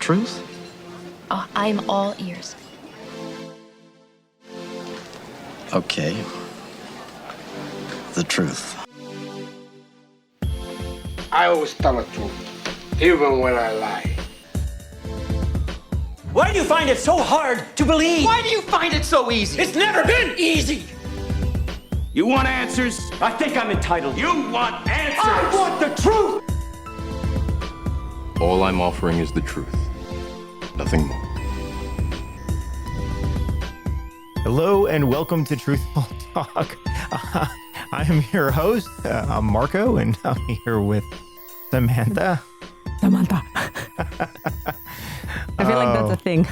truth? Oh, I'm all ears. Okay. The truth. I always tell the truth, even when I lie. Why do you find it so hard to believe? Why do you find it so easy? It's never been easy. You want answers? I think I'm entitled. You want answers? I want the truth. All I'm offering is the truth. Nothing more. Hello and welcome to Truthful Talk. I am your host. I'm Marco, and I'm here with Samantha. Samantha. I feel like that's a thing.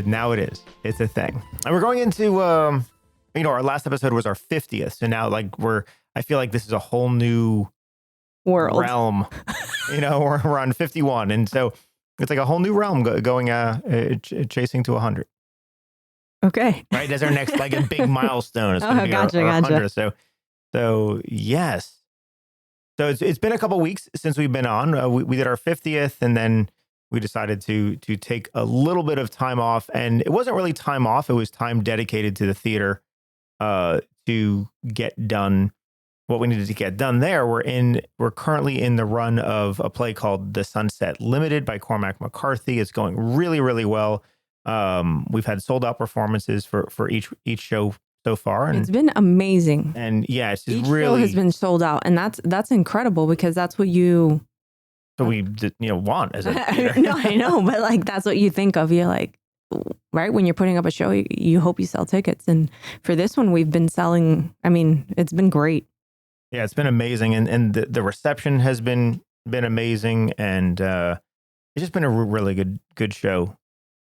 Now it is. It's a thing. And we're going into our last episode was our 50th. So now I feel like this is a whole new world realm. We're on 51. And so it's like a whole new realm going chasing to 100. Okay. Right. That's our next like a big milestone. It's Gotcha. 100. So yes. So it's been a couple weeks since we've been on. We did our 50th, and then we decided to take a little bit of time off. And it wasn't really time off. It was time dedicated to the theater to get done what we needed to get done there. We're currently in the run of a play called The Sunset Limited by Cormac McCarthy. It's going really, really well. We've had sold out performances for each show so far. And it's been amazing. And yeah, it's just each really show has been sold out, and that's incredible because that's what you want as a theater. No, I know, but like that's what you think of. You're like, right, when you're putting up a show, you hope you sell tickets. And for this one, we've been selling. I mean, it's been great. Yeah, it's been amazing, and the reception has been amazing, and it's just been a really good show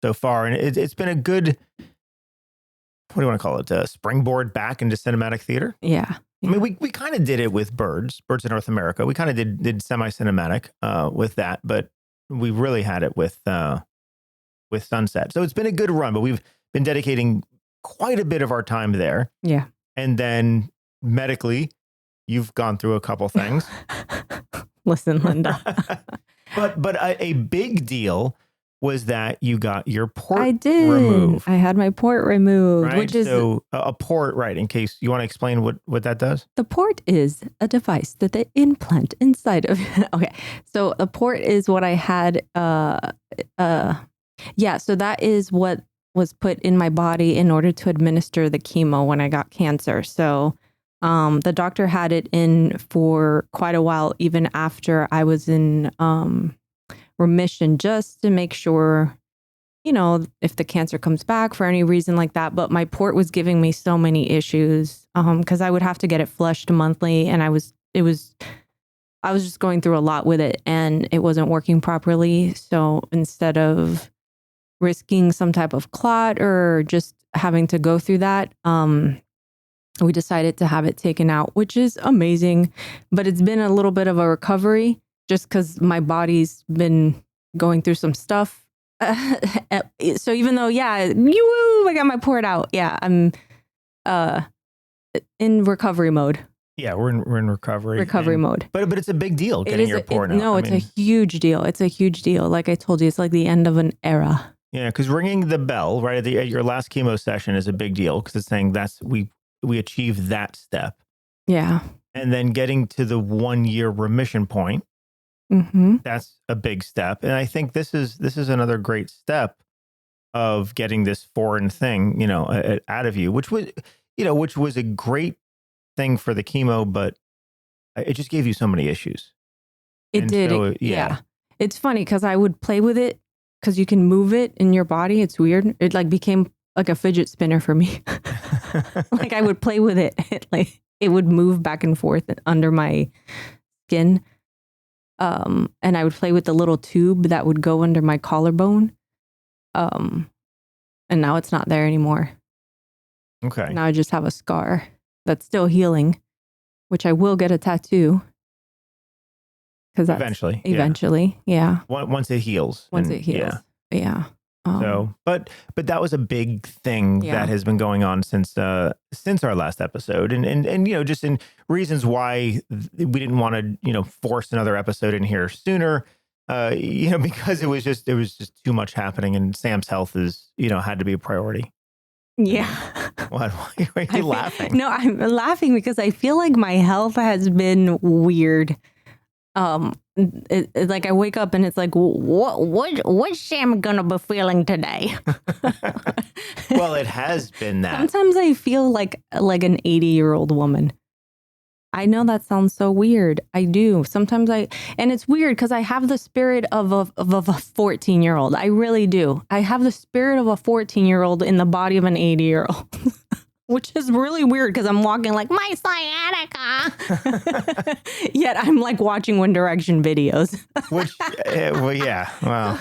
so far, and it's been a good, what do you want to call it, springboard back into cinematic theater. Yeah. I mean, we kind of did it with Birds in North America. We kind of did semi-cinematic with that, but we really had it with Sunset. So it's been a good run, but we've been dedicating quite a bit of our time there. Yeah. And then medically, you've gone through a couple things. Listen, Linda. but a big deal was that you got your port removed. I had my port removed, right? Which is a port, right? In case you want to explain what that does. The port is a device that they implant inside of. Okay, so the port is what I had. So that is what was put in my body in order to administer the chemo when I got cancer. So the doctor had it in for quite a while, even after I was in remission, just to make sure, if the cancer comes back for any reason like that. But my port was giving me so many issues because I would have to get it flushed monthly, and I was just going through a lot with it, and it wasn't working properly. So instead of risking some type of clot or just having to go through that, we decided to have it taken out, which is amazing. But it's been a little bit of a recovery just because my body's been going through some stuff. So even though, I got my port out. Yeah, I'm in recovery mode. Yeah, we're in recovery mode. But it's a big deal getting your port out. No, it's a huge deal. It's a huge deal. Like I told you, it's like the end of an era. Yeah, because ringing the bell right at your last chemo session is a big deal because it's saying we achieved that step. Yeah. And then getting to the 1 year remission point. Mm-hmm. That's a big step. And I think this is another great step of getting this foreign thing, out of you, which was a great thing for the chemo, but it just gave you so many issues. It did. So, yeah. It's funny because I would play with it because you can move it in your body. It's weird. It became like a fidget spinner for me. Like I would play with it. It would move back and forth under my skin. And I would play with the little tube that would go under my collarbone. And now it's not there anymore. Okay. Now I just have a scar that's still healing, which I will get a tattoo. Because eventually, yeah. Once it heals. Yeah. But that was a big thing that has been going on since our last episode, and just in reasons why we didn't want to force another episode in here sooner. because it was just too much happening, and Sam's health is, had to be a priority. Yeah. What? Why are you laughing? No, I'm laughing because I feel like my health has been weird. Like I wake up and it's like, what's Sam gonna be feeling today? Well, it has been that. Sometimes I feel like an 80-year-old woman. I know that sounds so weird. I do. Sometimes and it's weird because I have the spirit of a 14-year-old. I really do. I have the spirit of a 14-year-old in the body of an 80-year-old, which is really weird because I'm walking like my sciatica. Yet I'm like watching One Direction videos. Which, well, yeah. Well,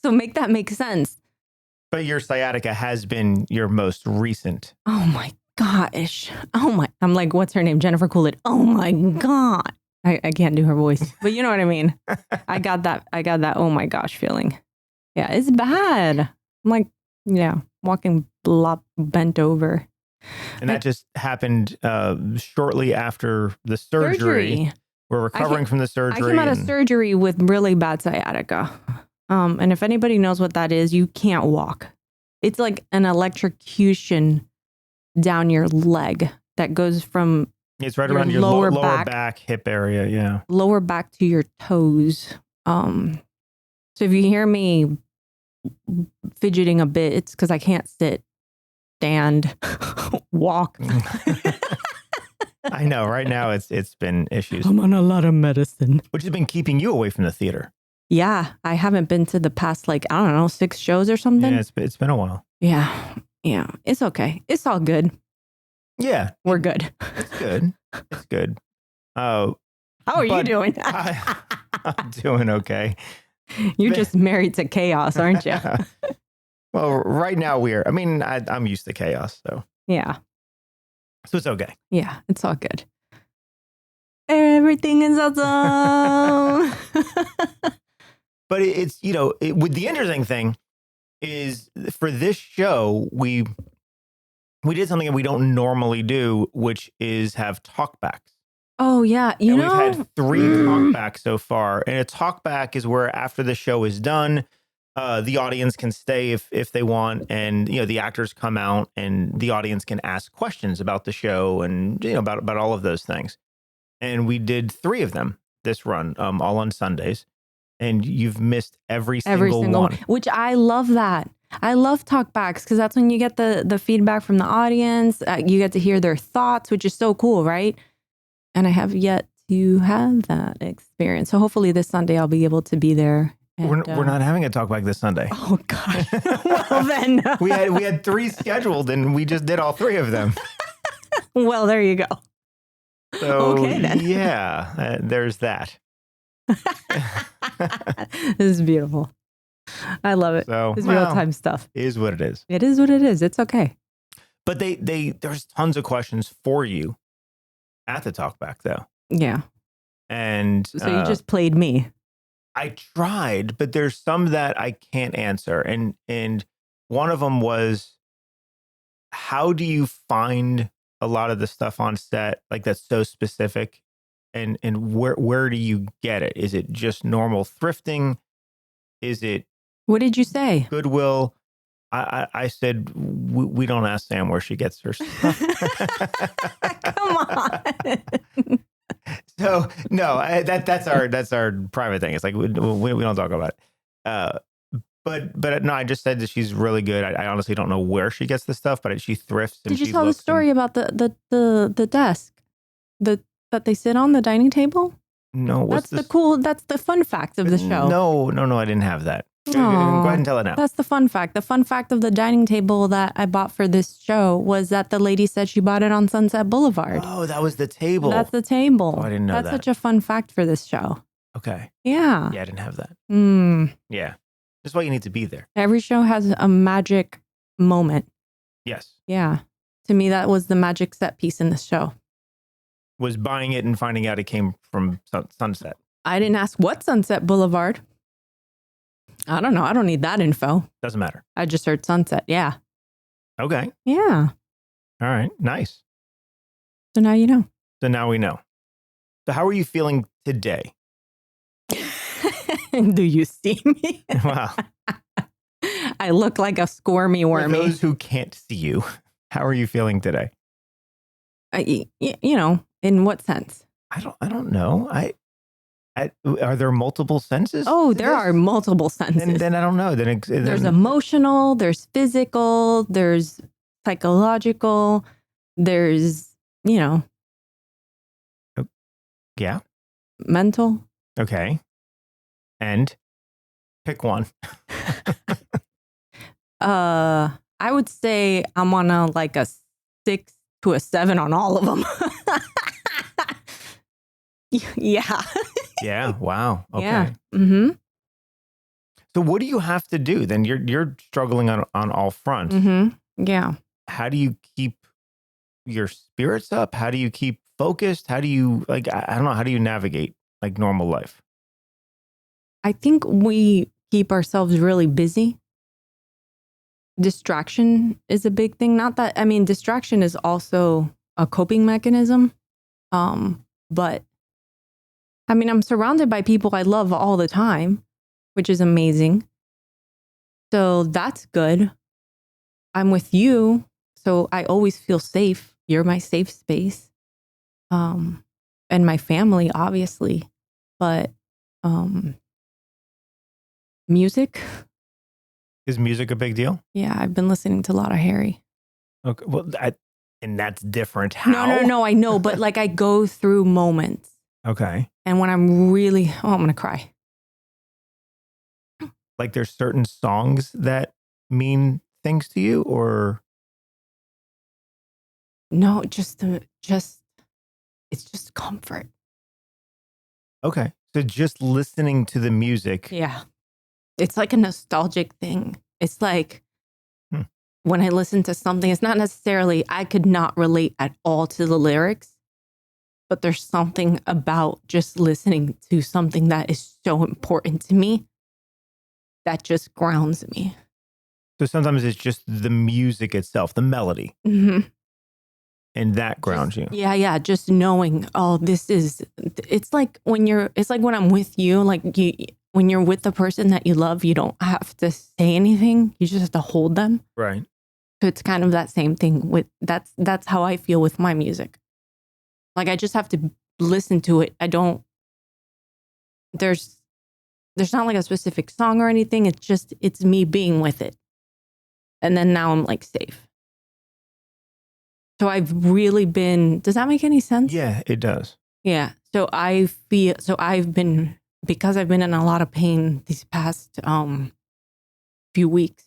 so make that make sense. but your sciatica has been your most recent. Oh my gosh. I'm like, what's her name? Jennifer Coolidge. Oh my God. I can't do her voice, but you know what I mean? I got that oh my gosh feeling. Yeah, it's bad. I'm like, walking bent over. And that just happened shortly after the surgery. We're recovering from the surgery. I came out of surgery with really bad sciatica. And if anybody knows what that is, you can't walk. It's like an electrocution down your leg that goes from it's right around your lower back, hip area. Yeah. Lower back to your toes. So if you hear me fidgeting a bit, it's because I can't sit, stand, walk. I know. Right now, it's been issues. I'm on a lot of medicine, which has been keeping you away from the theater. Yeah, I haven't been to the past 6 shows or something. Yeah, it's been a while. Yeah, it's okay. It's all good. Yeah, we're good. It's good. It's good. How are you doing? I'm doing okay. You're just married to chaos, aren't you? Well, right now I'm used to chaos, so. Yeah. So it's okay. Yeah, it's all good. Everything is awesome. But it's, with the interesting thing is for this show, we did something that we don't normally do, which is have talkbacks. Oh, yeah. We've had 3 talkbacks so far. And a talkback is where after the show is done, the audience can stay if they want. And, the actors come out and the audience can ask questions about the show and, about all of those things. And we did 3 of them this run, all on Sundays. And you've missed every single one. Which I love that. I love talkbacks because that's when you get the feedback from the audience. You get to hear their thoughts, which is so cool, right? And I have yet to have that experience. So hopefully this Sunday I'll be able to be there. And, we're not having a talkback this Sunday. Oh, God. Well, then. we had 3 scheduled and we just did all 3 of them. Well, there you go. So, okay, then. Yeah, there's that. This is beautiful. I love it. So, it's real-time stuff. It is what it is. It is what it is. It's okay. But there's tons of questions for you at the talkback, though. Yeah. And so you just played me. I tried, but there's some that I can't answer. And one of them was, how do you find a lot of the stuff on set that's so specific? And where do you get it? Is it just normal thrifting? Is it? What did you say? Goodwill. I said we don't ask Sam where she gets her stuff. Come on. So no, that's our private thing. It's like we don't talk about it. But no, I just said that she's really good. I honestly don't know where she gets the stuff, but she thrifts. And did you tell the story about the desk that they sit on, the dining table? No, that's the fun fact of the show. No, I didn't have that. Go ahead and tell it now. That's the fun fact. The fun fact of the dining table that I bought for this show was that the lady said she bought it on Sunset Boulevard. Oh, that was the table. That's the table. Oh, I didn't know that. That's such a fun fact for this show. Okay. Yeah. Yeah, I didn't have that. Yeah. That's why you need to be there. Every show has a magic moment. Yes. Yeah. To me, that was the magic set piece in this show. Was buying it and finding out it came from Sunset. I didn't ask what Sunset Boulevard. I don't know. I don't need that info. Doesn't matter. I just heard Sunset. Yeah. Okay. Yeah. All right. Nice. So now you know. So now we know. So how are you feeling today? Do you see me? Wow. I look like a squirmy For wormy. those who can't see you, how are you feeling today? You know, in what sense? I don't know. Are there multiple senses? Oh, to there this? are multiple senses. Then I don't know. Then There's emotional, there's physical, there's psychological, there's, you know, yeah. mental. Okay. And pick one. I would say I'm on a 6 to a 7 on all of them. Yeah. Yeah. Wow. Okay. Yeah. Mm-hmm. So what do you have to do? Then you're struggling on all fronts. Mm-hmm. Yeah. How do you keep your spirits up? How do you keep focused? How do you I don't know, how do you navigate normal life? I think we keep ourselves really busy. Distraction is a big thing. Not that, I mean, distraction is also a coping mechanism. But I mean, I'm surrounded by people I love all the time, which is amazing. So that's good. I'm with you. So I always feel safe. You're my safe space. And my family, obviously. But music. Is music a big deal? Yeah, I've been listening to a lot of Harry. Okay. Well, and that's different. How? No, I know. But I go through moments. Okay. And when I'm really, I'm going to cry. There's certain songs that mean things to you, or? No, it's just comfort. Okay. So just listening to the music. Yeah. It's like a nostalgic thing. It's like when I listen to something, it's not necessarily, I could not relate at all to the lyrics, but there's something about just listening to something that is so important to me that just grounds me. So sometimes it's just the music itself, the melody. Mm-hmm. And that grounds you. Yeah. Just knowing, it's like when I'm with you, when you're with the person that you love, you don't have to say anything. You just have to hold them. Right. So it's kind of that same thing that's how I feel with my music. I just have to listen to it. There's not a specific song or anything. It's me being with it. And then now I'm safe. So I've really been, does that make any sense? Yeah, it does. Yeah. Because I've been in a lot of pain these past few weeks,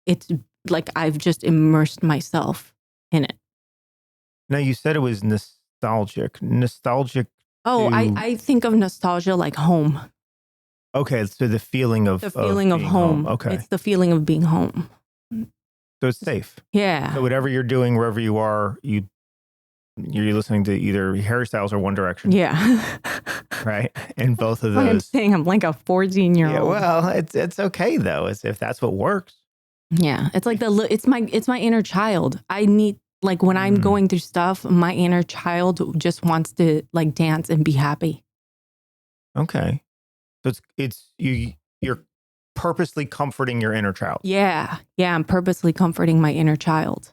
it's I've just immersed myself in it. Now, you said it was nostalgic. Oh, I think of nostalgia like home. Okay, so the feeling of being home. Okay. It's the feeling of being home. So it's safe. Yeah. So whatever you're doing, wherever you are, you're listening to either Harry Styles or One Direction. Yeah. Right? And both of I'm those. saying I'm like a 14-year-old. Yeah, well, it's okay though, if that's what works. Yeah. It's it's my inner child. I need, when I'm going through stuff, my inner child just wants to dance and be happy. Okay. So you're purposely comforting your inner child. Yeah. Yeah. I'm purposely comforting my inner child.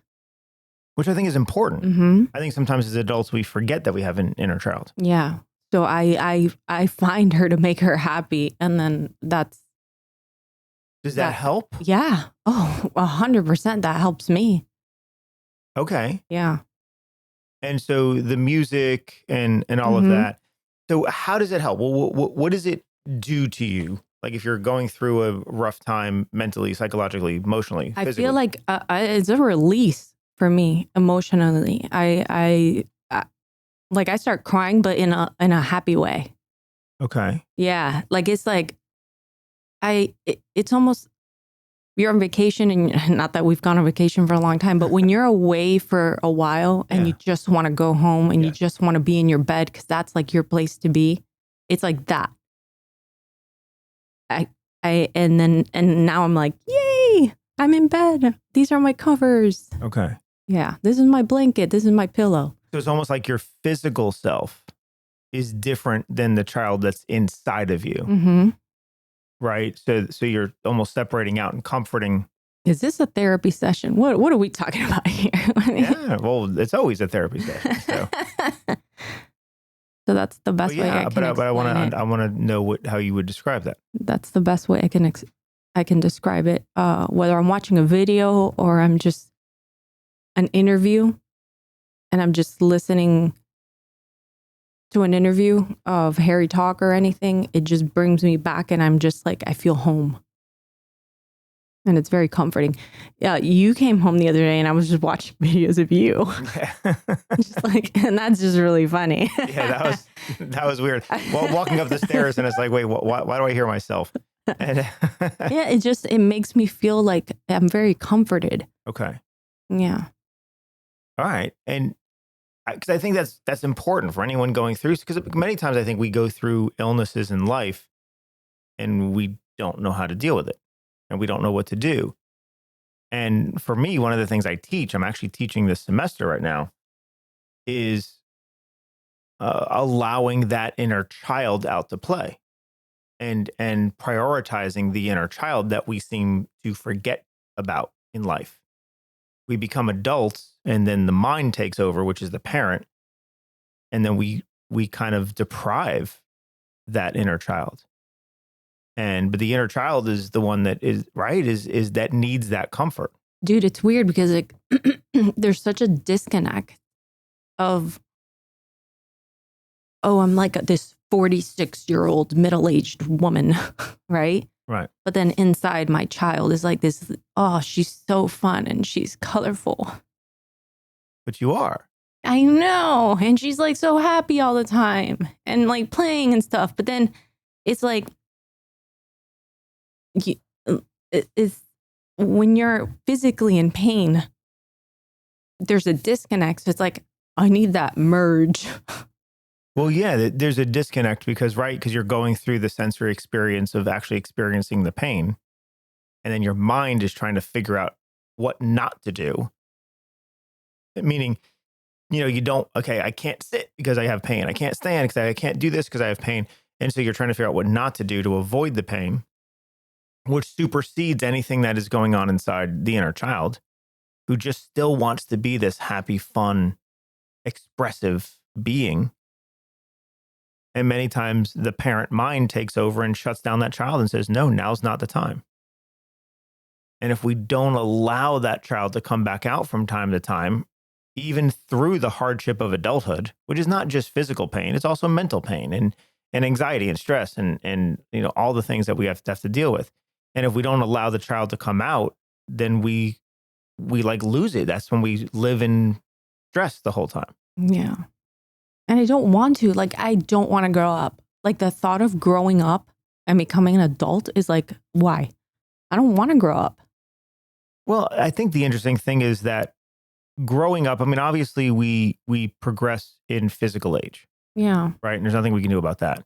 Which I think is important. Mm-hmm. I think sometimes as adults, we forget that we have an inner child. Yeah. So I find her to make her happy. And then Does that help? Yeah. Oh, 100%. That helps me. Okay. Yeah. And so the music and all of that. So how does it help? Well, what does it do to you? If you're going through a rough time mentally, psychologically, emotionally, physically? I feel like it's a release for me emotionally. I start crying, but in a happy way. Okay. Yeah. It's almost, you're on vacation, and not that we've gone on vacation for a long time, but when you're away for a while and you just want to go home and you just want to be in your bed because that's your place to be, it's like that. And now I'm yay, I'm in bed. These are my covers. Okay. Yeah. This is my blanket. This is my pillow. So it's almost like your physical self is different than the child that's inside of you, Mm-hmm. right? So you're almost separating out and comforting. Is this a therapy session? What are we talking about here? Yeah, well, it's always a therapy session. So, So that's the best way I can but I explain it. want to know how you would describe that. That's the best way I can describe it. Whether I'm watching a video or I'm just an interview and I'm just listening to an interview of Harry talk or anything, it just brings me back and I'm just like, I feel home. And it's very comforting. Yeah, you came home the other day and I was just watching videos of you. Just like, and that's just really funny. Yeah, that was weird. Well, walking up the stairs and it's like, wait, why do I hear myself? And Yeah, it makes me feel like I'm very comforted. Okay. Yeah. All right. And because I think that's important for anyone going through, because many times I think we go through illnesses in life and we don't know how to deal with it and we don't know what to do. And for me, one of the things I teach, I'm actually teaching this semester right now, is allowing that inner child out to play and prioritizing the inner child that we seem to forget about in life. We become adults and then the mind takes over, which is the parent. And then we kind of deprive that inner child. But the inner child is the one that is right, is that needs that comfort. Dude, it's weird because there's such a disconnect of, oh, I'm like this 46-year-old middle-aged woman, right? Right. But then inside my child is like this, oh, she's so fun and she's colorful. But you are. I know. And she's like so happy all the time and like playing and stuff. But then it's like, it's when you're physically in pain, there's a disconnect. So it's like, I need that merge. Well, yeah, there's a disconnect because you're going through the sensory experience of actually experiencing the pain. And then your mind is trying to figure out what not to do. Meaning, I can't sit because I have pain. I can't stand because I can't do this because I have pain. And so you're trying to figure out what not to do to avoid the pain, which supersedes anything that is going on inside the inner child, who just still wants to be this happy, fun, expressive being. And many times the parent mind takes over and shuts down that child and says, no, now's not the time. And if we don't allow that child to come back out from time to time, even through the hardship of adulthood, which is not just physical pain, it's also mental pain and anxiety and stress and all the things that we have to deal with. And if we don't allow the child to come out, then we like lose it. That's when we live in stress the whole time. Yeah. And I don't want to. Like, I don't want to grow up. Like, the thought of growing up and becoming an adult is like, why? I don't want to grow up. Well, I think the interesting thing is that growing up, I mean, obviously we progress in physical age. Yeah. Right. And there's nothing we can do about that.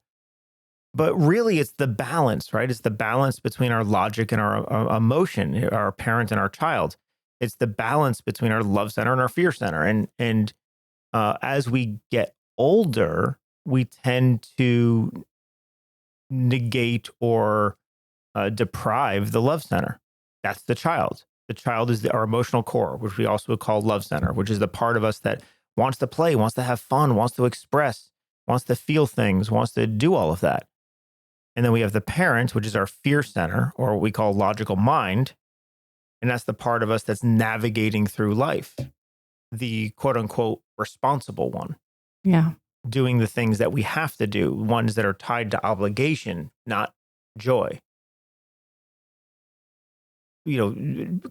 But really, it's the balance, right? It's the balance between our logic and our emotion, our parent and our child. It's the balance between our love center and our fear center. And as we get older, we tend to negate or deprive the love center. That's the child. The child is our emotional core, which we also call love center, which is the part of us that wants to play, wants to have fun, wants to express, wants to feel things, wants to do all of that. And then we have the parent, which is our fear center, or what we call logical mind. And that's the part of us that's navigating through life, the quote unquote responsible one. Yeah. Doing the things that we have to do, ones that are tied to obligation, not joy.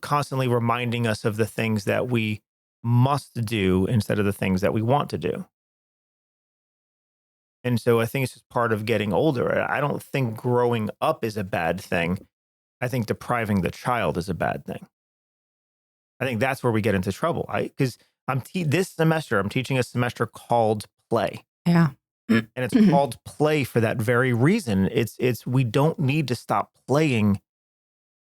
Constantly reminding us of the things that we must do instead of the things that we want to do. And so I think it's just part of getting older. I don't think growing up is a bad thing. I think depriving the child is a bad thing. I think that's where we get into trouble. Because this semester, I'm teaching a semester called play. Yeah. And it's called play for that very reason. It's we don't need to stop playing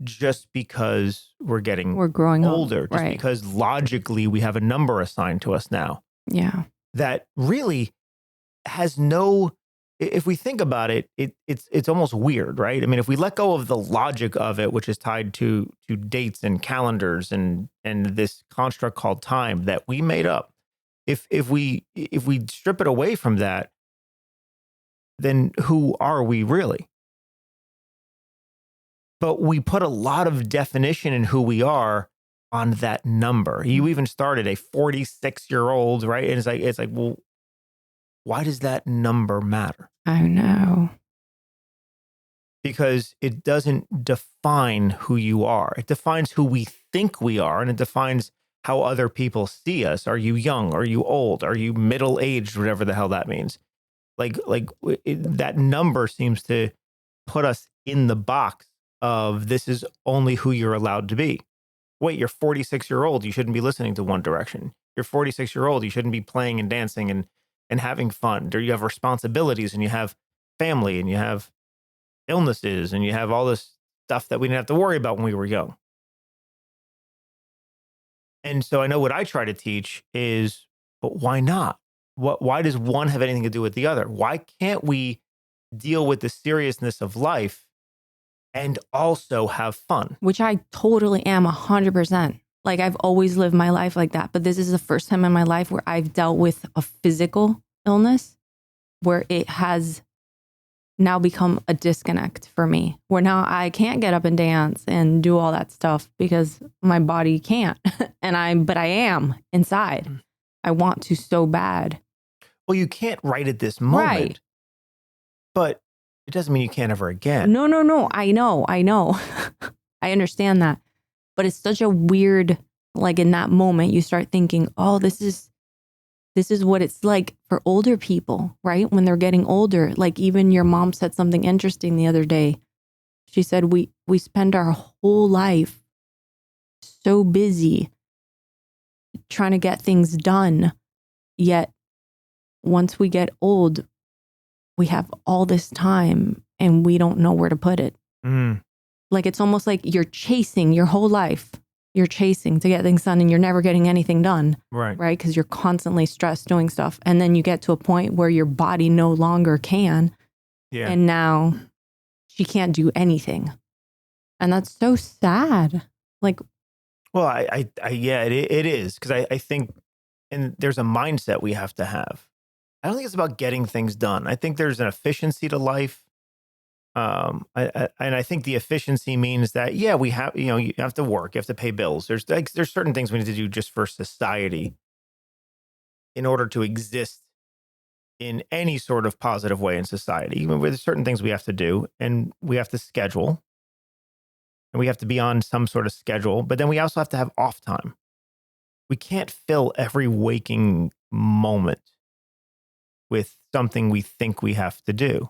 just because we're growing older, up, just right. because logically we have a number assigned to us now. Yeah. That really has no, if we think about it, it's almost weird, right? I mean, if we let go of the logic of it, which is tied to dates and calendars and this construct called time that we made up, if we strip it away from that, then who are we really? But we put a lot of definition in who we are on that number. You even started a 46-year-old, right? And it's like, well, why does that number matter? I know. Because it doesn't define who you are. It defines who we think we are, and it defines how other people see us. Are you young? Are you old? Are you middle-aged? Whatever the hell that means. That number seems to put us in the box of this is only who you're allowed to be. Wait, you're 46-year-old. You shouldn't be listening to One Direction. You're 46-year-old. You shouldn't be playing and dancing and having fun. Or you have responsibilities and you have family and you have illnesses and you have all this stuff that we didn't have to worry about when we were young. And so I know what I try to teach is, but why not? Why does one have anything to do with the other? Why can't we deal with the seriousness of life and also have fun? Which I totally am 100%. Like I've always lived my life like that. But this is the first time in my life where I've dealt with a physical illness where it has now become a disconnect for me, where now I can't get up and dance and do all that stuff because my body can't. But I am inside. I want to so bad. Well, you can't right at this moment. Right. But it doesn't mean you can't ever again. No. I know. I understand that. But it's such a weird, like in that moment, you start thinking, oh, this is what it's like for older people, right? When they're getting older. Like even your mom said something interesting the other day. She said, we spend our whole life so busy trying to get things done. Yet once we get old, we have all this time and we don't know where to put it. Like it's almost like you're chasing your whole life. You're chasing to get things done and you're never getting anything done. Right. Because you're constantly stressed doing stuff. And then you get to a point where your body no longer can. Yeah. And now she can't do anything. And that's so sad. Like, well, yeah, it is. Because I think, and there's a mindset we have to have. I don't think it's about getting things done. I think there's an efficiency to life. And I think the efficiency means that, yeah, we have, you have to work, you have to pay bills. There's certain things we need to do just for society in order to exist in any sort of positive way in society. Even with certain things we have to do, and we have to schedule, and we have to be on some sort of schedule, but then we also have to have off time. We can't fill every waking moment with something we think we have to do.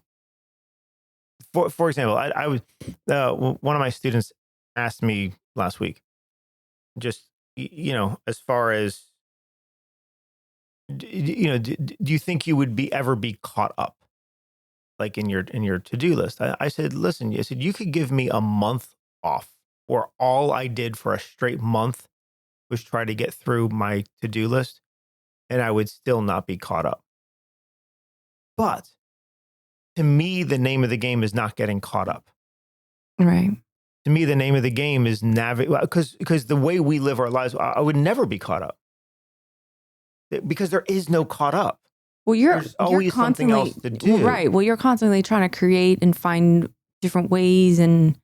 For example, I was one of my students asked me last week, just as far as do you think you would ever be caught up, like in your to-do list? I said, listen, I said you could give me a month off, where all I did for a straight month was try to get through my to-do list, and I would still not be caught up. But to me, the name of the game is not getting caught up. Right. To me, the name of the game is because the way we live our lives, I would never be caught up. Because there is no caught up. Well, there's always something else to do. Right. Well, you're constantly trying to create and find different ways and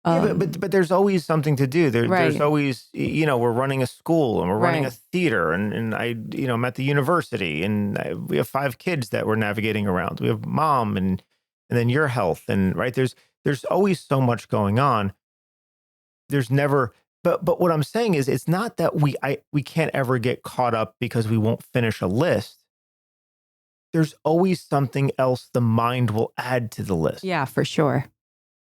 yeah, but there's always something to do. There's always, we're running a school and we're running a theater and I'm at the university and we have 5 kids that we're navigating around. We have mom and then your health and there's always so much going on. There's never, but what I'm saying is it's not that we can't ever get caught up because we won't finish a list. There's always something else the mind will add to the list. Yeah, for sure.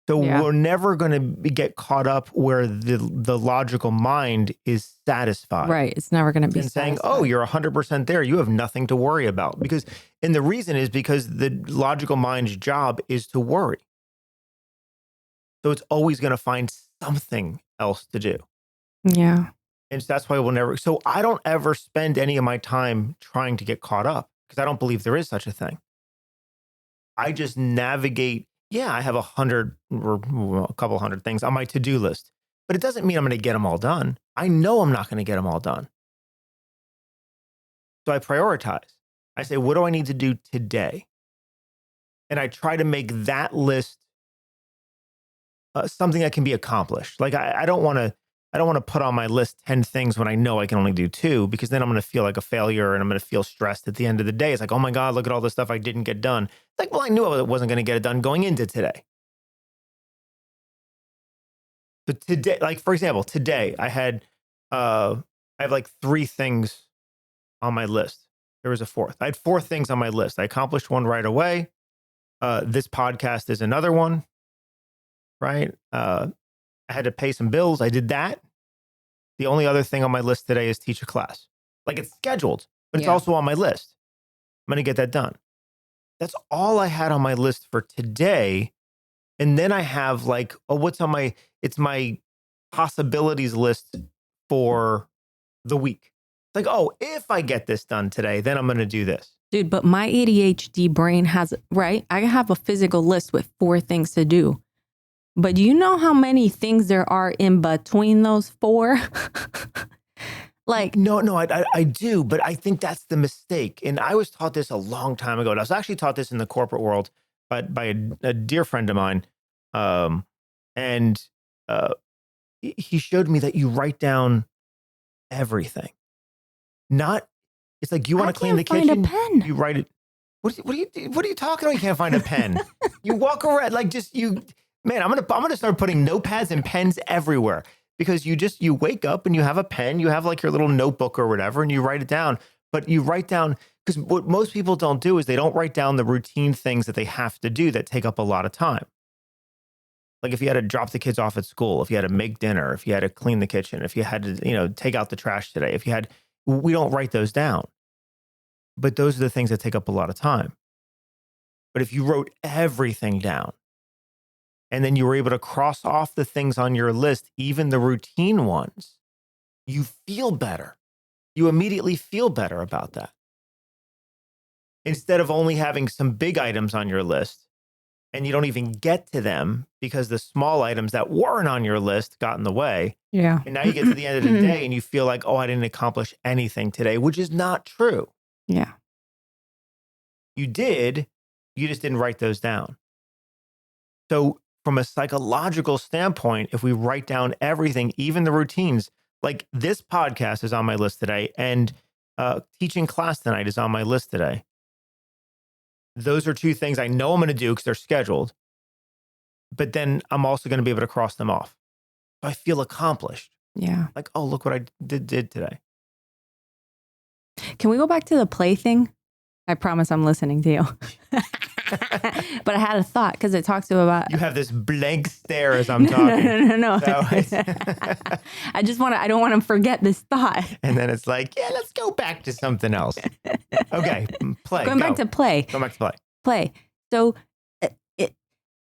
So we're never going to get caught up where the logical mind is satisfied. Right. It's never going to be saying, oh, you're 100% there. You have nothing to worry about. And the reason is because the logical mind's job is to worry. So it's always going to find something else to do. Yeah. And so that's why we'll never. So I don't ever spend any of my time trying to get caught up. because I don't believe there is such a thing. I just navigate. Yeah, I have 100 or a couple hundred things on my to-do list, but it doesn't mean I'm going to get them all done. I know I'm not going to get them all done. So I prioritize. I say, what do I need to do today? And I try to make that list something that can be accomplished. Like I don't want to put on my list 10 things when I know I can only do 2, because then I'm going to feel like a failure and I'm going to feel stressed at the end of the day. It's like, oh my God, look at all the stuff I didn't get done. It's like, well, I knew I wasn't going to get it done going into today. But today, like for example, today I have like 3 things on my list. There was a 4th. I had 4 things on my list. I accomplished one right away. This podcast is another one, right? I had to pay some bills. I did that. The only other thing on my list today is teach a class. Like it's scheduled, but it's also on my list. I'm going to get that done. That's all I had on my list for today. And then I have like, what's on it's my possibilities list for the week. It's like, oh, if I get this done today, then I'm going to do this. Dude, but my ADHD brain has, right? I have a physical list with 4 things to do. But do you know how many things there are in between those 4? Like, no, I do, but I think that's the mistake. And I was taught this a long time ago. And I was actually taught this in the corporate world by a dear friend of mine. He showed me that you write down everything. It's like you want to clean the kitchen. I can't find a pen. You write it. What are you talking about? You can't find a pen. You walk around like man, I'm gonna start putting notepads and pens everywhere, because you wake up and you have a pen, you have like your little notebook or whatever, and you write it down. But you write down, because what most people don't do is they don't write down the routine things that they have to do that take up a lot of time. Like if you had to drop the kids off at school, if you had to make dinner, if you had to clean the kitchen, if you had to, take out the trash today, we don't write those down. But those are the things that take up a lot of time. But if you wrote everything down, and then you were able to cross off the things on your list, even the routine ones, you feel better. You immediately feel better about that. Instead of only having some big items on your list, and you don't even get to them because the small items that weren't on your list got in the way. Yeah. And now you get to the end of the day and you feel like, oh, I didn't accomplish anything today, which is not true. Yeah. You did, you just didn't write those down. So from a psychological standpoint, if we write down everything, even the routines, like this podcast is on my list today, and teaching class tonight is on my list today. Those are 2 things I know I'm going to do because they're scheduled, but then I'm also going to be able to cross them off. So I feel accomplished. Yeah. Like, oh, look what I did today. Can we go back to the play thing? I promise I'm listening to you. But I had a thought, because it talks about... You have this blank stare as I'm talking. No. So I don't want to forget this thought. And then it's like, yeah, let's go back to something else. Okay, play. Going back to play. Go back to play. Play. So,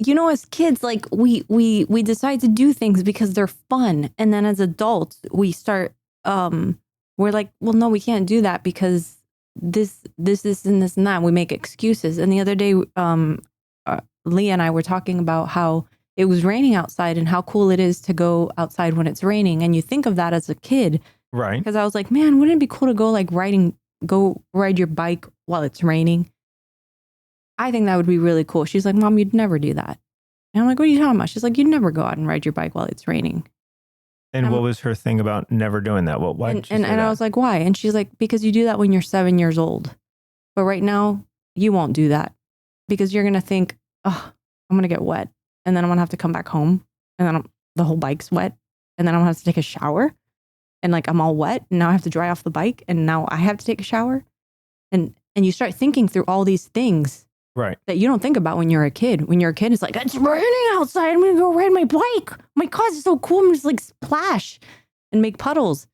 as kids, like we decide to do things because they're fun. And then as adults, we start, we're like, well, no, we can't do that because this, and this and that. We make excuses. And the other day, Lee and I were talking about how it was raining outside and how cool it is to go outside when it's raining. And you think of that as a kid. Right. Because I was like, man, wouldn't it be cool to go ride your bike while it's raining? I think that would be really cool. She's like, Mom, you'd never do that. And I'm like, what are you talking about? She's like, you'd never go out and ride your bike while it's raining. And what was her thing about never doing that? Well, why? And I was like, why? And she's like, because you do that when you're 7 years old. But right now, you won't do that because you're going to think, oh, I'm going to get wet. And then I'm going to have to come back home. And then the whole bike's wet. And then I'm going to have to take a shower. And like, I'm all wet. And now I have to dry off the bike. And now I have to take a shower. And you start thinking through all these things. Right. That you don't think about when you're a kid. When you're a kid, it's like, it's raining outside. I'm going to go ride my bike. My God, it's so cool. I'm just like splash and make puddles.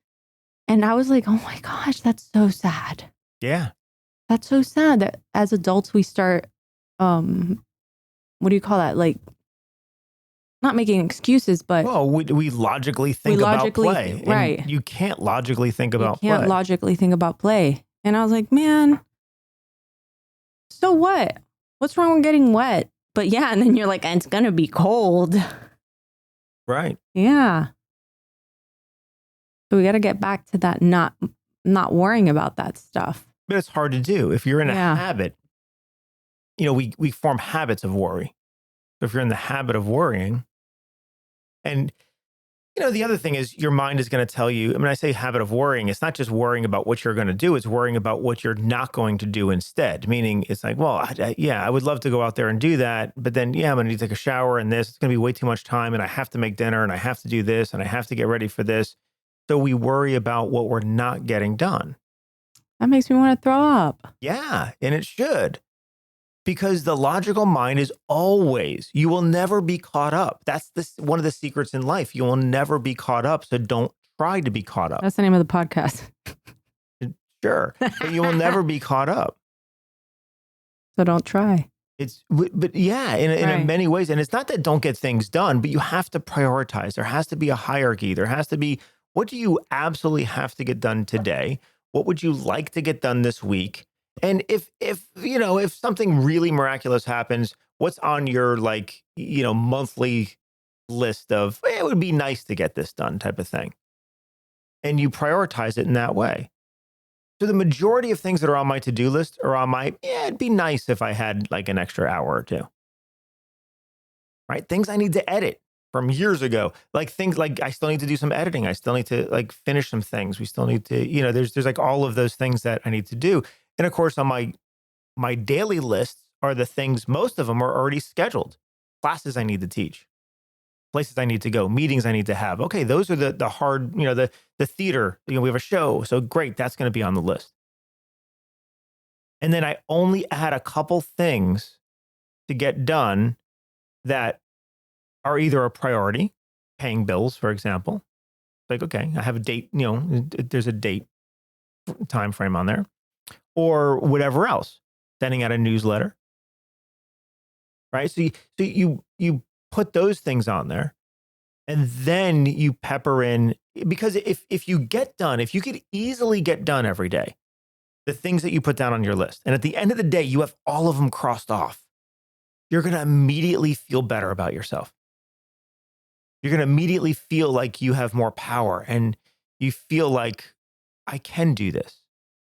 And I was like, oh my gosh, that's so sad. Yeah. That's so sad that as adults, we start, what do you call that? Like, not making excuses, but... Well, we logically think about play. Right. And you can't logically think about play. You can't logically think about play. And I was like, man... So what? What's wrong with getting wet? But yeah, and then you're like, and it's going to be cold. Right. Yeah. So we got to get back to that not worrying about that stuff. But it's hard to do. If you're in a Yeah. habit, we form habits of worry. So if you're in the habit of worrying, and the other thing is your mind is going to tell you, I say habit of worrying, it's not just worrying about what you're going to do, it's worrying about what you're not going to do instead. Meaning it's like, well, I would love to go out there and do that, but then, I'm going to need to take a shower and this, it's going to be way too much time and I have to make dinner and I have to do this and I have to get ready for this. So we worry about what we're not getting done. That makes me want to throw up. Yeah, and it should. Because the logical mind is always, you will never be caught up. That's one of the secrets in life. You will never be caught up. So don't try to be caught up. That's the name of the podcast. Sure. But you will never be caught up. So don't try. But yeah, in many ways. And it's not that don't get things done, but you have to prioritize. There has to be a hierarchy. There has to be, what do you absolutely have to get done today? What would you like to get done this week? And if something really miraculous happens, what's on your monthly list of, it would be nice to get this done type of thing. And you prioritize it in that way. So the majority of things that are on my to-do list are on my, it'd be nice if I had an extra hour or two. Right? Things I need to edit from years ago. Things I still need to do some editing. I still need to finish some things. We still need to, there's all of those things that I need to do. And of course, on my daily lists are the things, most of them are already scheduled. Classes I need to teach, places I need to go, meetings I need to have. Okay, those are the hard, the theater, we have a show. So great, that's going to be on the list. And then I only add a couple things to get done that are either a priority, paying bills, for example. Okay, I have a date, there's a date time frame on there. Or whatever else, sending out a newsletter, right? So you put those things on there, and then you pepper in, because if you could easily get done every day, the things that you put down on your list, and at the end of the day, you have all of them crossed off, you're going to immediately feel better about yourself. You're going to immediately feel like you have more power, and you feel like, I can do this.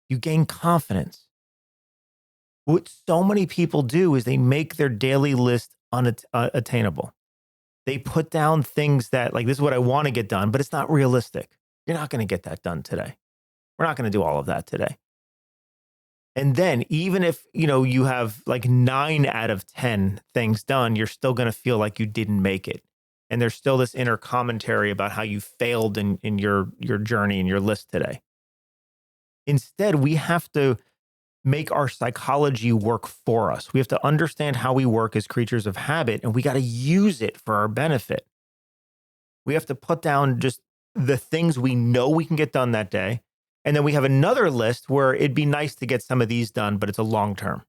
You gain confidence. What so many people do is they make their daily list unattainable. They put down things that, this is what I want to get done, but it's not realistic. You're not going to get that done today. We're not going to do all of that today. And then even if, you have 9 out of 10 things done, you're still going to feel like you didn't make it. And there's still this inner commentary about how you failed in your journey and your list today. Instead, we have to make our psychology work for us. We have to understand how we work as creatures of habit, and we got to use it for our benefit. We have to put down just the things we know we can get done that day. And then we have another list where it'd be nice to get some of these done, but it's a long term.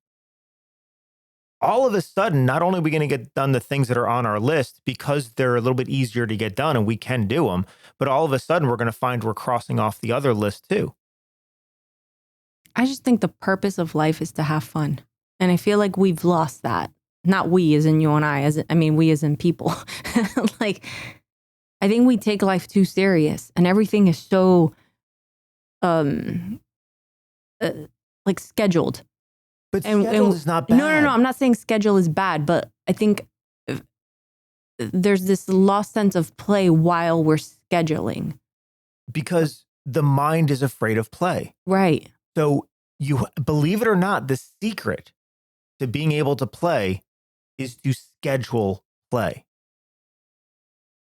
All of a sudden, not only are we going to get done the things that are on our list because they're a little bit easier to get done and we can do them, but all of a sudden we're going to find we're crossing off the other list too. I just think the purpose of life is to have fun. And I feel like we've lost that. Not we as in you and I, we as in people. I think we take life too serious and everything is so scheduled. But schedule is not bad. No, I'm not saying schedule is bad, but I think there's this lost sense of play while we're scheduling. Because the mind is afraid of play. Right. So you believe it or not, the secret to being able to play is to schedule play.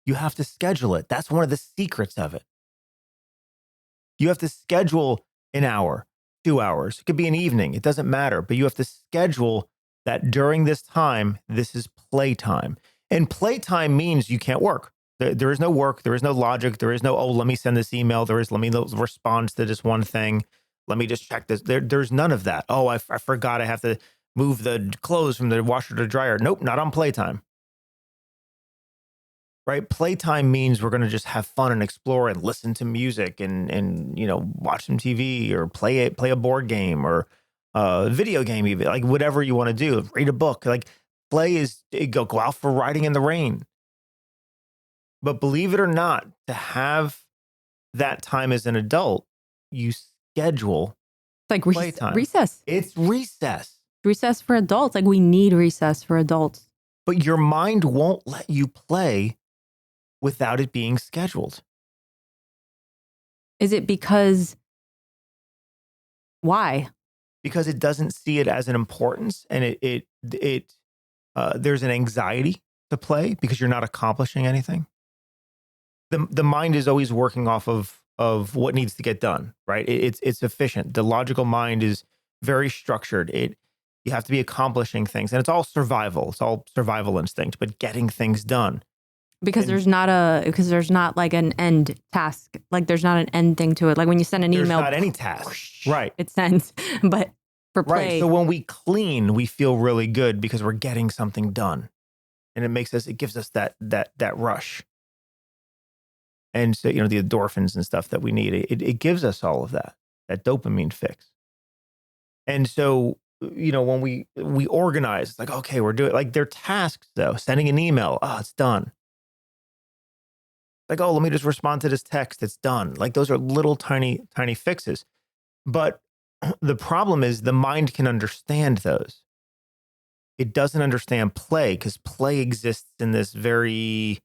You have to schedule it. That's one of the secrets of it. You have to schedule an hour, 2 hours. It could be an evening. It doesn't matter. But you have to schedule that during this time, this is playtime. And playtime means you can't work. There is no work. There is no logic. There is no, let me send this email. Let me respond to this one thing. Let me just check this. There's none of that. Oh, I forgot I have to move the clothes from the washer to dryer. Nope, not on playtime. Right? Playtime means we're going to just have fun and explore and listen to music and watch some TV or play a board game or video game, even like whatever you want to do, read a book, like play is go out for riding in the rain. But believe it or not, to have that time as an adult, you schedule It's like playtime. recess. It's recess. Recess for adults. Like we need recess for adults. But your mind won't let you play without it being scheduled. Is it because why? Because it doesn't see it as an importance, and there's an anxiety to play because you're not accomplishing anything. The mind is always working off of what needs to get done, right? It's efficient. The logical mind is very structured. You have to be accomplishing things, and it's all survival. It's all survival instinct, but getting things done. Because there's not like an end task. Like there's not an end thing to it. Like when you send an There's email, not any task, right? it sends. But for play, Right. So when we clean, we feel really good because we're getting something done, and it gives us that rush. And so, the endorphins and stuff that we need, it gives us all of that dopamine fix. And so, when we organize, it's like, okay, we're doing, like, they're tasks though. Sending an email, oh, it's done. Like, oh, let me just respond to this text, it's done. Like, those are little tiny fixes. But the problem is the mind can understand those. It doesn't understand play, because play exists in this very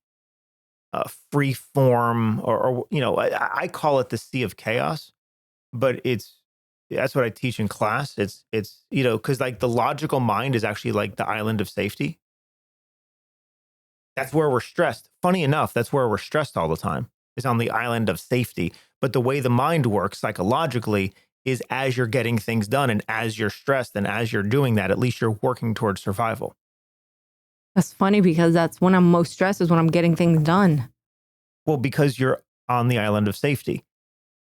free form, or I call it the sea of chaos, but that's what I teach in class. It's because like the logical mind is actually like the island of safety. That's where we're stressed. Funny enough, that's where we're stressed all the time, is on the island of safety. But the way the mind works psychologically is as you're getting things done, and as you're stressed, and as you're doing that, at least you're working towards survival. that's funny because that's when I'm most stressed, is when I'm getting things done. Well, because you're on the island of safety,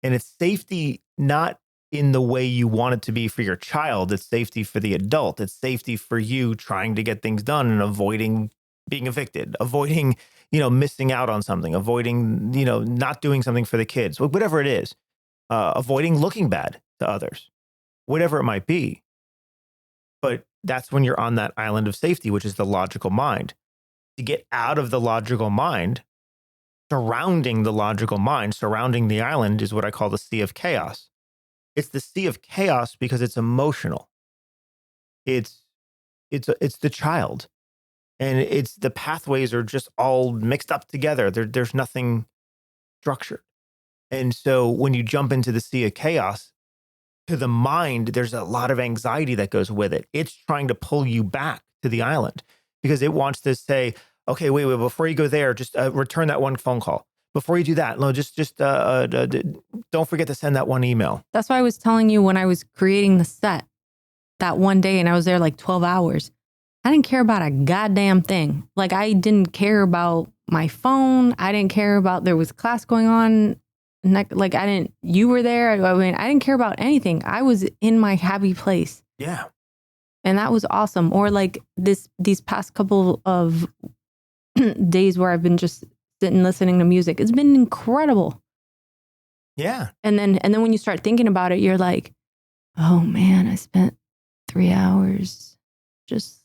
and it's safety not in the way you want it to be for your child. It's safety for the adult. It's safety for you trying to get things done and avoiding being evicted, avoiding, missing out on something, avoiding, not doing something for the kids, whatever it is, avoiding looking bad to others, whatever it might be. But that's when you're on that island of safety, which is the logical mind. To get out of the logical mind, surrounding the logical mind, surrounding the island, is what I call the sea of chaos. It's the sea of chaos because it's emotional. It's the child. And the pathways are just all mixed up together. There's nothing structured. And so when you jump into the sea of chaos, to the mind, there's a lot of anxiety that goes with it. It's trying to pull you back to the island because it wants to say, okay, wait, before you go there, just return that one phone call. Before you do that, no, just don't forget to send that one email. That's why I was telling you when I was creating the set that one day, and I was there like 12 hours. I didn't care about a goddamn thing. Like I didn't care about my phone. I didn't care about there was class going on. Like you were there. I mean, I didn't care about anything. I was in my happy place. Yeah. And that was awesome. Or like these past couple of days where I've been just sitting listening to music. It's been incredible. Yeah. And then when you start thinking about it, you're like, oh man, I spent 3 hours just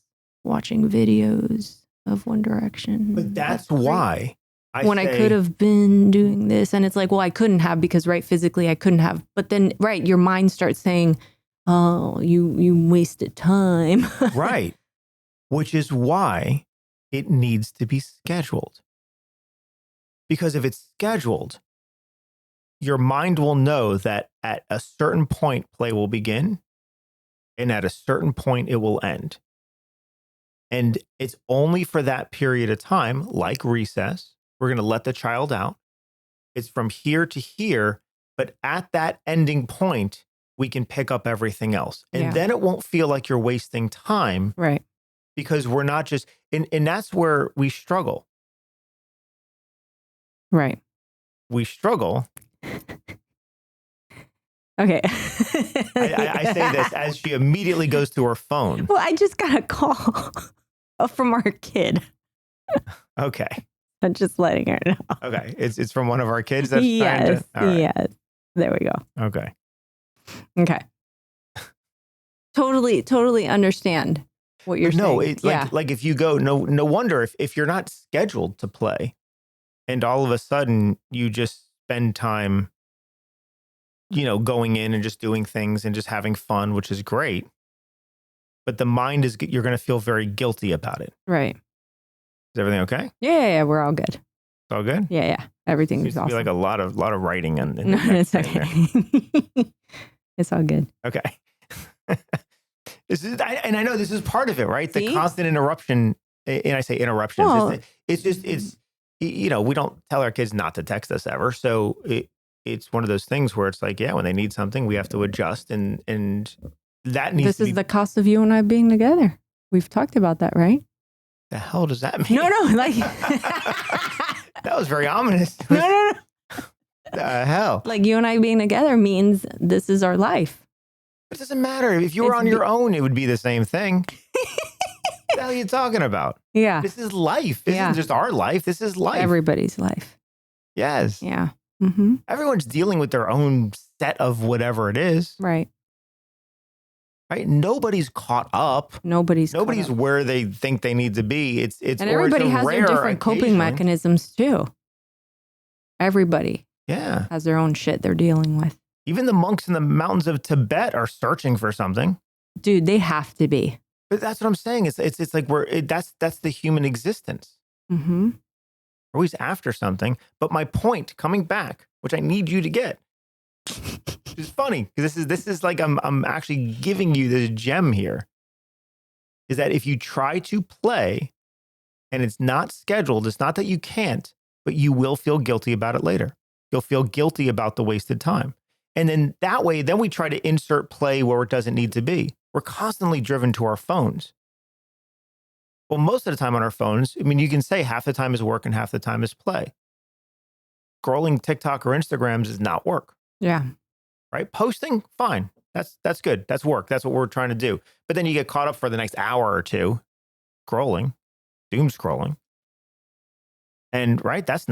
watching videos of One Direction. But that's why I could have been doing this. And it's like, well, I couldn't have because physically I couldn't have. But then, your mind starts saying, oh, you wasted time. Right. Which is why it needs to be scheduled. Because if it's scheduled, your mind will know that at a certain point play will begin, and at a certain point it will end. And it's only for that period of time, like recess. We're going to let the child out. It's from here to here, but at that ending point, we can pick up everything else. And then it won't feel like you're wasting time. Right. Because we're not just, and that's where we struggle. Right. We struggle. Okay. I say this as she immediately goes to her phone. Well, I just got a call from our kid. Okay. I'm just letting her know. Okay. It's from one of our kids that's yes. trying to. All right. Yes. There we go. Okay. Okay. totally understand what you're No, saying. like if you go, no wonder if you're not scheduled to play and all of a sudden you just spend time, going in and just doing things and just having fun, which is great. But the mind you're going to feel very guilty about it. Right. Is everything okay? Yeah, we're all good. It's all good? Yeah. Everything's Seems to awesome. be like a lot of writing in No, it's okay. It's all good. Okay. And I know this is part of it, right? See? The constant interruption, and I say interruptions. Well, it's we don't tell our kids not to text us ever. So it's one of those things where it's like, yeah, when they need something, we have to adjust, and that needs. This is the cost of you and I being together. We've talked about that, right? The hell does that mean? No, like that was very ominous. no. The hell? Like you and I being together means this is our life. It doesn't matter. If you were on your own, it would be the same thing. What the hell are you talking about? Yeah. This is life. This isn't just our life. This is life. Everybody's life. Yes. Yeah. Mm-hmm. Everyone's dealing with their own set of whatever it is. Right. Right. Nobody's caught up. Nobody's where they think they need to be. It's and everybody has their different coping mechanisms too. Everybody has their own shit they're dealing with. Even the monks in the mountains of Tibet are searching for something. Dude, they have to be. But that's what I'm saying. It's like that's the human existence. Mm-hmm. We're always after something. But my point, coming back, which I need you to get, which is funny because this is like I'm actually giving you this gem here, is that if you try to play and it's not scheduled, it's not that you can't, but you will feel guilty about it later. You'll feel guilty about the wasted time. And then that way, then we try to insert play where it doesn't need to be. We're constantly driven to our phones. Well, most of the time on our phones, I mean, you can say half the time is work and half the time is play. Scrolling TikTok or Instagrams is not work. Yeah. Right? Posting, fine. That's good. That's work. That's what we're trying to do. But then you get caught up for the next hour or two, scrolling, doom scrolling. And right, that's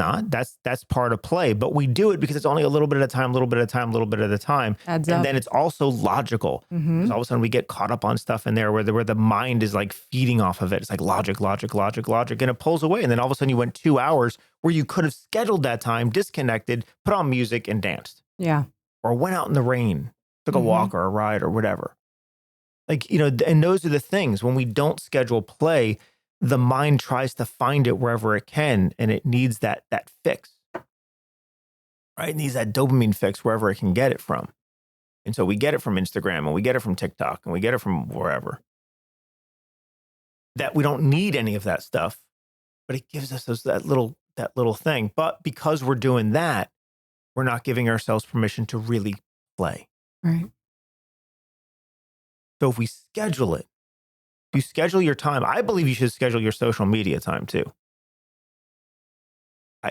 part of play, but we do it because it's only a little bit at a time, little bit at a time, little bit at a time. Adds and up. then it's also logical. Mm-hmm. Because all of a sudden we get caught up on stuff in there where the mind is like feeding off of it. It's like logic, and it pulls away. And then all of a sudden you went 2 hours where you could have scheduled that time, disconnected, put on music and danced. Yeah. Or went out in the rain, took a walk or a ride or whatever. Like, and those are the things when we don't schedule play, the mind tries to find it wherever it can, and it needs that fix, right? It needs that dopamine fix wherever it can get it from. And so we get it from Instagram, and we get it from TikTok, and we get it from wherever. That we don't need any of that stuff, but it gives us that little thing. But because we're doing that, we're not giving ourselves permission to really play. Right. So if we schedule it, you schedule your time. I believe you should schedule your social media time too.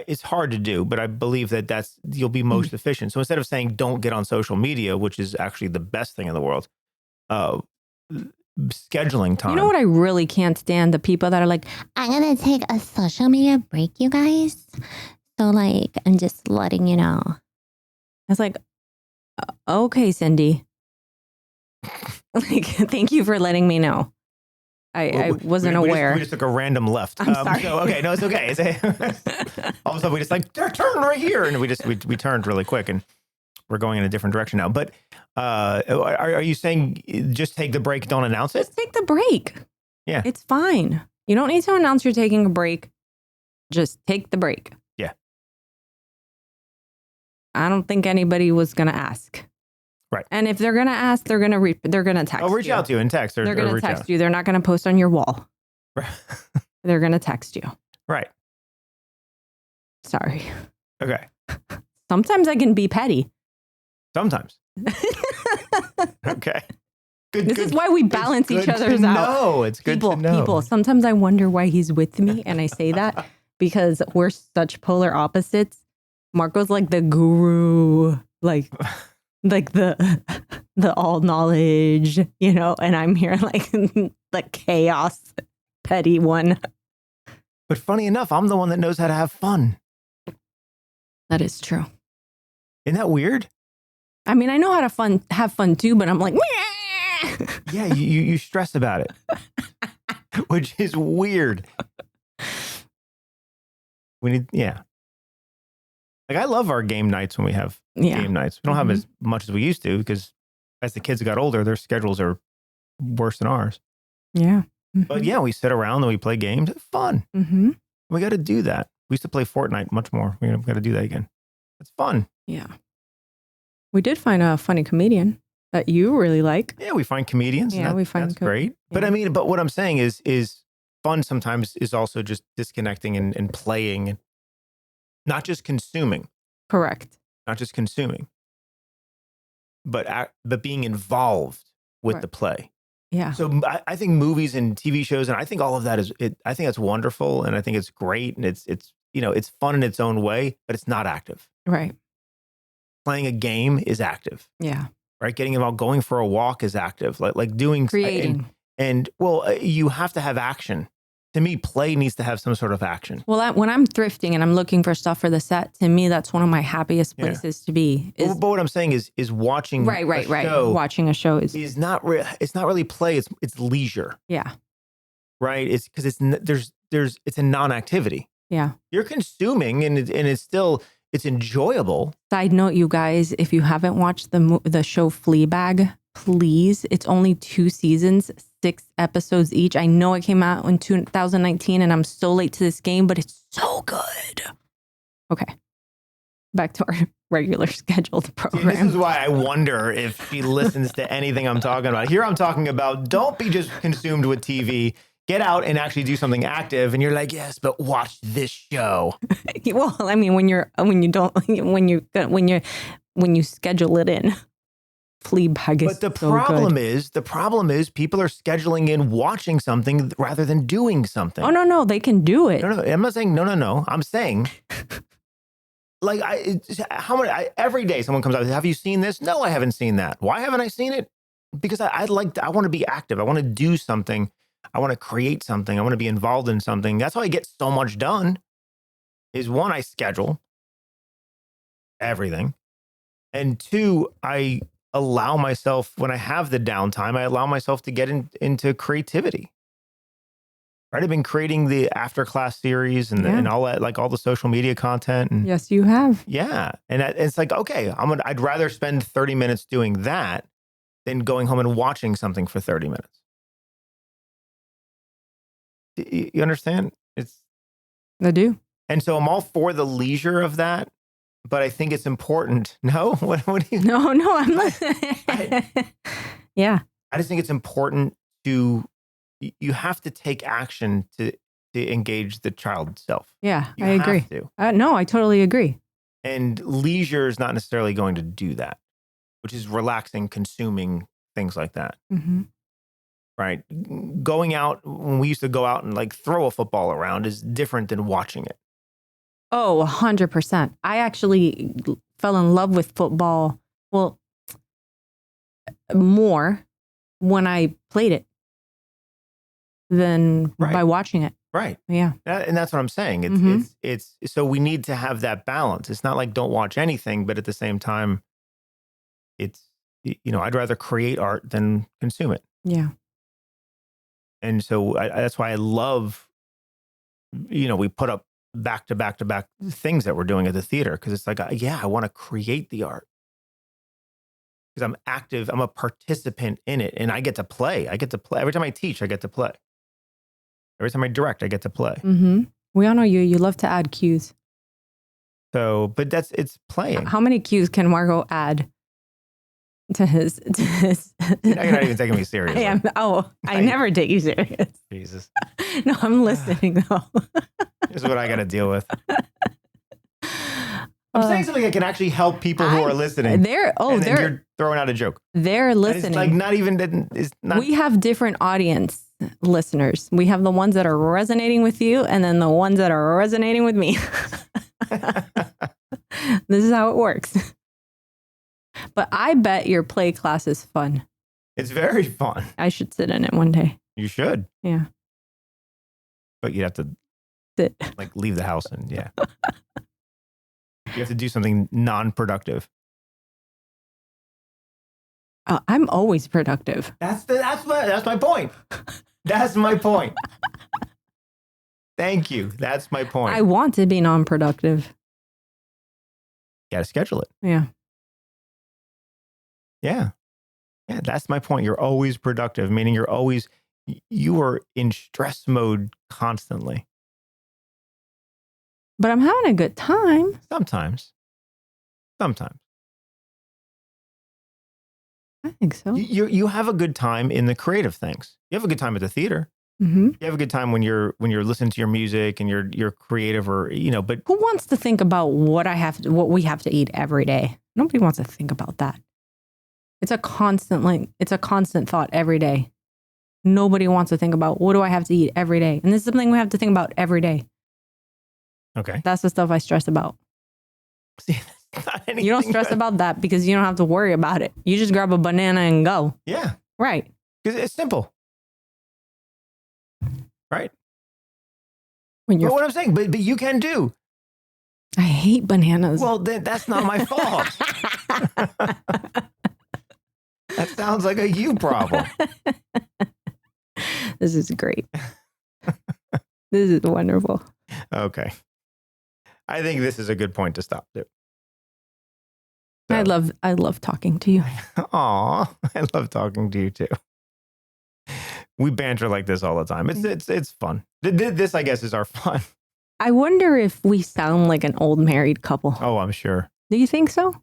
It's hard to do, but I believe that you'll be most efficient. So instead of saying don't get on social media, which is actually the best thing in the world, scheduling time. You know what I really can't stand? The people that are like, I'm going to take a social media break, you guys. So, like, I'm just letting you know. It's like, okay, Cindy. Like, thank you for letting me know. I wasn't aware. We just took a random left. I'm sorry. So, okay, no, it's okay. All of a sudden, we just like turn right here, and we turned really quick, and we're going in a different direction now. But are you saying just take the break, don't announce it? Just take the break. Yeah, it's fine. You don't need to announce you're taking a break. Just take the break. Yeah. I don't think anybody was gonna ask. Right. And if they're gonna ask, they're gonna text. Reach out to you in text. They're gonna text you. They're not gonna post on your wall. Right. They're gonna text you. Right. Sorry. Okay. Sometimes I can be petty. Sometimes. Okay. Good. This is why we balance each other's out. No, it's good to know. People. Sometimes I wonder why he's with me, and I say that because we're such polar opposites. Marco's like the guru, like the all knowledge, and I'm here like the chaos petty one. But funny enough, I'm the one that knows how to have fun. That is true. Isn't that weird? I mean, I know how to have fun too, but I'm like, Yeah, you stress about it, which is weird. We need, yeah. Like I love our game nights when we have game nights. We don't have as much as we used to because as the kids got older, their schedules are worse than ours. Yeah. But yeah, we sit around and we play games. It's fun. We got to do that. We used to play Fortnite much more. We got to do that again. It's fun. Yeah. We did find a funny comedian that you really like. Yeah, we find comedians. Yeah, we find that's great. But I mean, but what I'm saying is fun sometimes is also just disconnecting and playing and not just consuming. Correct. Not just consuming, but being involved with the play. Yeah. So I think movies and TV shows, and I think all of that I think that's wonderful, and I think it's great, and it's it's fun in its own way, but it's not active. Right. Playing a game is active. Yeah. Right. Getting involved, going for a walk is active. Like doing creating. And well, you have to have action. To me, play needs to have some sort of action. Well, when I'm thrifting and I'm looking for stuff for the set, to me, that's one of my happiest places to be. But what I'm saying is watching. Right. Watching a show is not it's not really play. It's leisure. Yeah. Right. It's because it's a non-activity. Yeah. You're consuming and it's still, it's enjoyable. Side note, you guys, if you haven't watched the show Fleabag, please. It's only 2 seasons, 6 episodes each. I know it came out in 2019 and I'm so late to this game, but it's so good. Okay. Back to our regular scheduled program. See, this is why I wonder if she listens to anything I'm talking about. Here I'm talking about don't be just consumed with TV. Get out and actually do something active. And you're like, yes, but watch this show. Well, I mean, when you schedule it in. Fleabag is but the problem is people are scheduling in watching something rather than doing something. Oh, no, they can do it. No, I'm not saying no. I'm saying like every day someone comes out, have you seen this? No, I haven't seen that. Why haven't I seen it? Because I want to be active. I want to do something. I want to create something. I want to be involved in something. That's how I get so much done is 1, I schedule everything. And 2, I allow myself, when I have the downtime, I allow myself to get into creativity. Right? I've been creating the after class series and all that, like all the social media content. And, yes, you have. Yeah. And it's like, okay, I'd rather spend 30 minutes doing that than going home and watching something for 30 minutes. You understand? I do. And so I'm all for the leisure of that. But I think it's important. No? What do you? No, I'm listening. Yeah. I just think it's important you have to take action to engage the child self. Yeah, You I agree. have to. No, I totally agree. And leisure is not necessarily going to do that, which is relaxing, consuming, things like that. Mm-hmm. Right? Going out, when we used to go out and like throw a football around is different than watching it. Oh, 100%. I actually fell in love with football, well, more when I played it than by watching it. Right. Yeah. And that's what I'm saying. It's so we need to have that balance. It's not like don't watch anything, but at the same time, it's, I'd rather create art than consume it. Yeah. And so that's why I love, we put up back to back things that we're doing at the theater. Cause it's like, I want to create the art. Because I'm active. I'm a participant in it and I get to play. Every time I teach, I get to play. Every time I direct, I get to play. Mm-hmm. We all know you. You love to add cues. So, but it's playing. How many cues can Margot add to his? You're not even taking me seriously. I am. Oh, I never take you serious. Jesus. No, I'm listening though. This is what I got to deal with. I'm saying something that can actually help people who are listening. You're throwing out a joke. They're listening. It's like not even. It's not. We have different audience listeners. We have the ones that are resonating with you, and then the ones that are resonating with me. This is how it works. But I bet your play class is fun. It's very fun. I should sit in it one day. You should. Yeah. But you have to sit. Like leave the house and You have to do something non-productive. I'm always productive. That's my point. That's my point. Thank you. That's my point. I want to be non-productive. You got to schedule it. Yeah. Yeah. Yeah. That's my point. You're always productive, meaning you are in stress mode constantly. But I'm having a good time. Sometimes. I think so. You have a good time in the creative things. You have a good time at the theater. Mm-hmm. You have a good time when you're listening to your music and you're creative, or but Who wants to think about what we have to eat every day? Nobody wants to think about that. It's a constant thought every day. Nobody wants to think about what do I have to eat every day. And this is something we have to think about every day. okay. That's the stuff I stress about. See, that's not anything You don't stress good. about that because you don't have to worry about it. You just grab a banana and go. Yeah, Right. because it's simple, right? When But what I'm saying, but you can do. I hate bananas. Well, then that's not my fault. That sounds like a you problem. This is great. This is wonderful. Okay. I think this is a good point to stop too. I love talking to you. Aw, I love talking to you too. We banter like this all the time. It's fun. This, I guess, is our fun. I wonder if we sound like an old married couple. Oh, I'm sure. Do you think so?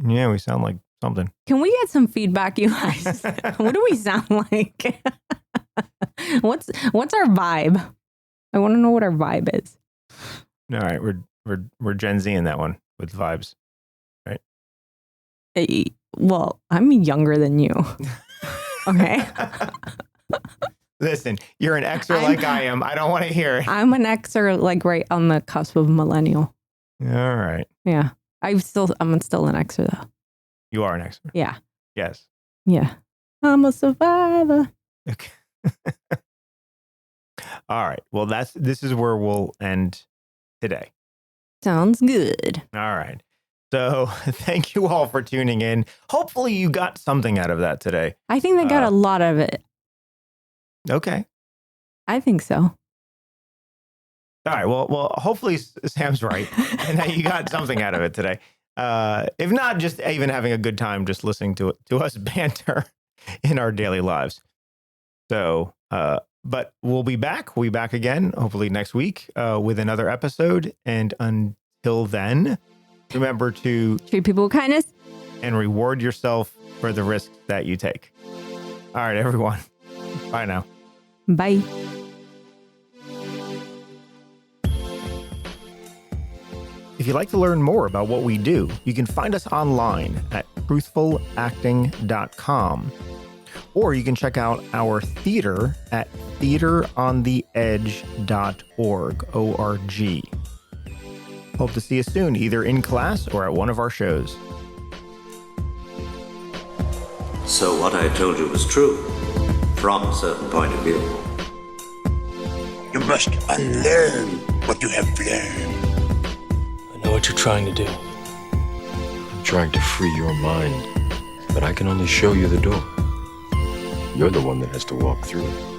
Yeah, we sound like something. Can we get some feedback, you guys? What do we sound like? What's our vibe? I want to know what our vibe is. All right, we're Gen Z in that one with vibes. Well, I'm younger than you. Okay. Listen, you're an Xer like I am. I don't want to hear it. I'm an Xer, like right on the cusp of millennial. All right. Yeah. I'm still an Xer though. You are an Xer. Yeah. Yes. Yeah. I'm a survivor. Okay. All right. Well, this is where we'll end today. Sounds good. All right. So thank you all for tuning in. Hopefully you got something out of that today. I think they got a lot of it. Okay. I think so. All right. Well, hopefully Sam's right and that you got something out of it today. If not, just even having a good time just listening to us banter in our daily lives. So, but we'll be back. We'll be back again, hopefully next week with another episode. And until then, remember to treat people with kindness and reward yourself for the risks that you take. All right, everyone. Bye now. Bye. If you'd like to learn more about what we do, you can find us online at truthfulacting.com. Or you can check out our theater at theaterontheedge.org, O-R-G. Hope to see you soon, either in class or at one of our shows. So what I told you was true, from a certain point of view. You must unlearn what you have learned. I know what you're trying to do. I'm trying to free your mind, but I can only show you the door. You're the one that has to walk through it.